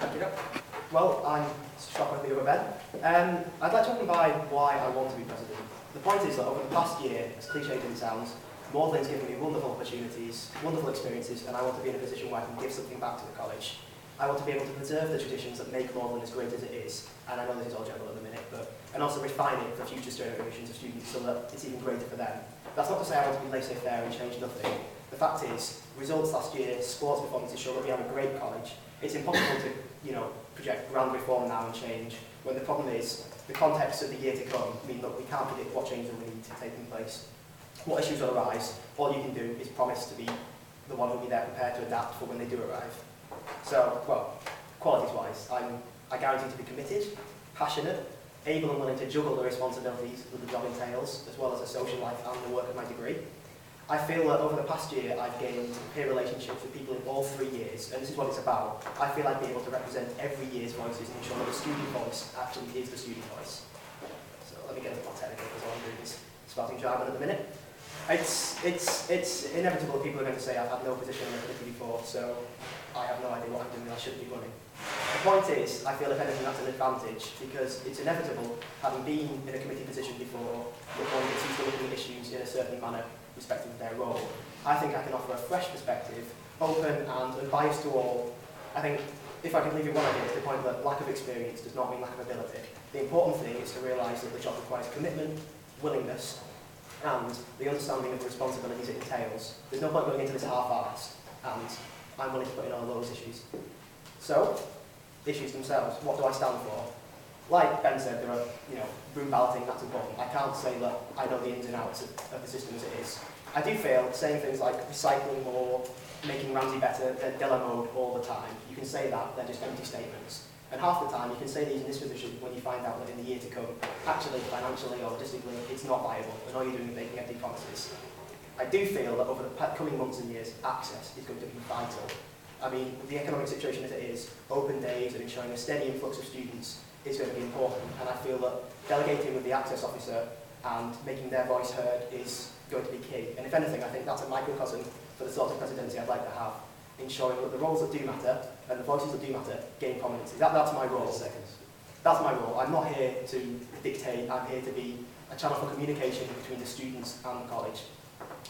Thank you. Well, I'm shocked with the other Ben. I'd like to open by why I want to be president. The point is that over the past year, as cliched as it sounds, Magdalene's given me wonderful opportunities, wonderful experiences, and I want to be in a position where I can give something back to the college. I want to be able to preserve the traditions that make Magdalene as great as it is, and I know this is all general at the minute, and also refine it for future generations of students so that it's even greater for them. That's not to say I want to be laissez-faire and change nothing. The fact is, results last year, sports performances show that we have a great college. It's impossible to, project grand reform now and change, when the problem is, the context of the year to come mean that we can't predict what changes will need to take place. What issues will arise, all you can do is promise to be the one who will be there prepared to adapt for when they do arrive. So, well, qualities-wise, I guarantee to be committed, passionate, able and willing to juggle the responsibilities that the job entails, as well as a social life and the work of my degree. I feel that over the past year I've gained peer relationships with people in all 3 years, and this is what it's about. I feel I'd be able to represent every year's voices and ensure that the student voice actually is the student voice. So let me get a bit more technical because all I'm doing is spouting jargon at the minute. It's inevitable that people are going to say I've had no position on a committee before, so I have no idea what I'm doing and I shouldn't be running. The point is, I feel if anything that's an advantage, because it's inevitable, having been in a committee position before, that one gets used to looking at issues in a certain manner, respecting their role. I think I can offer a fresh perspective, open and unbiased to all. I think, if I can leave you one idea, it's the point that lack of experience does not mean lack of ability. The important thing is to realise that the job requires commitment, willingness, and the understanding of the responsibilities it entails. There's no point going into this half-assed, and I'm willing to put in all those issues. So, issues themselves, what do I stand for? Like Ben said, there are, room balloting, that's important. I can't say that I know the ins and outs of the system as it is. I do feel saying things like recycling more, making Ramsey better, they're Della mode all the time. You can say that, they're just empty statements. And half the time, you can say these in this position when you find out that in the year to come, actually, financially or logistically, it's not viable, and all you're doing is making empty promises. I do feel that over the coming months and years, access is going to be vital. I mean, with the economic situation as it is, open days and ensuring a steady influx of students is going to be important, and I feel that delegating with the access officer and making their voice heard is going to be key. And if anything, I think that's a microcosm for the sort of presidency I'd like to have, ensuring that the roles that do matter and the voices that do matter gain prominence. That's my role. That's my role. I'm not here to dictate, I'm here to be a channel for communication between the students and the college.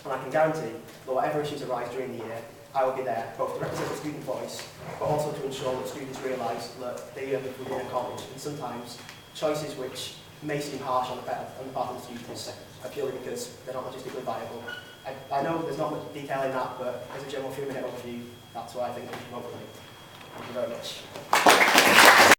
And I can guarantee that whatever issues arise during the year, I will be there, both to represent the student voice, but also to ensure that students realise that they live within a college, and sometimes choices which may seem harsh on the part of the students are purely because they're not logistically viable. I know there's not much detail in that, but as a general 3-minute overview, that's why I think we should vote for me. Thank you very much.